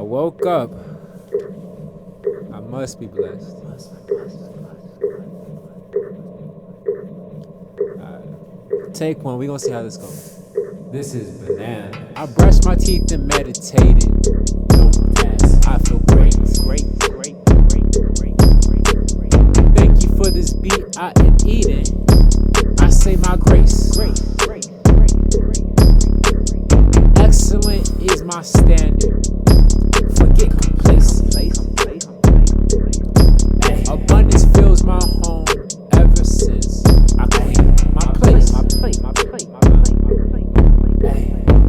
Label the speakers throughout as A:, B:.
A: woke up. I must be blessed. Take one. We gonna see how this goes. This is banana. I brushed my teeth and meditated. No task. I feel great. Thank you for this beat I am eating. I say my grace. Excellent is my standard. Forget complacent. Abundance fills my home ever since I claimed my place.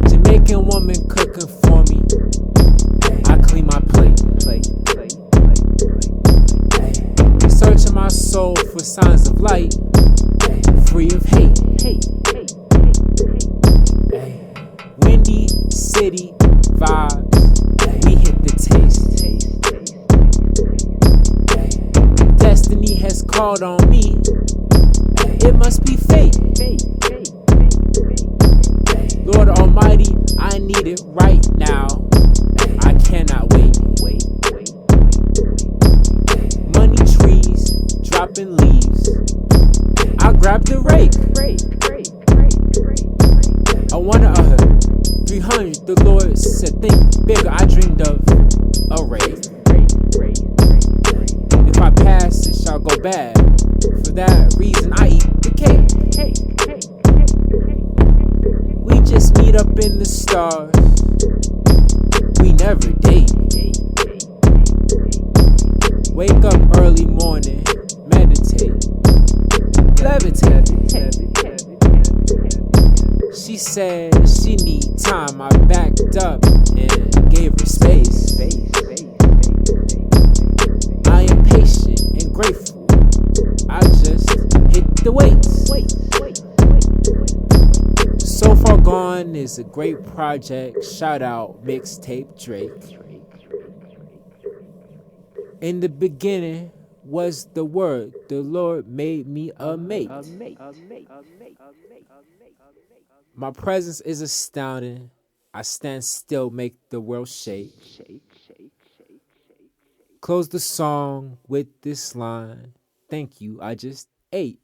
A: Jamaican woman cooking for me. I clean my plate. Searching my soul for signs of light, free of hate. Windy city vibes, we hit the taste. Destiny has called on me. It must be fate. Lord Almighty, I need it right now. I cannot wait. Money trees, dropping leaves. I grab the rake. I wanna 300. The Lord said, think bigger. I dreamed of a rake. If I pass, it shall go bad. For that reason, I eat the cake. We just meet up in the stars. We never date. Wake up early morning, meditate, levitate. She said she need time. I backed up and gave her space. I am patient and grateful. I just hit the weights. So Far Gone is a great project. Shout out Mixtape Drake. In the beginning was the word. The Lord made me a mate. My presence is astounding. I stand still, make the world shake. Close the song with this line. Thank you, I just ate.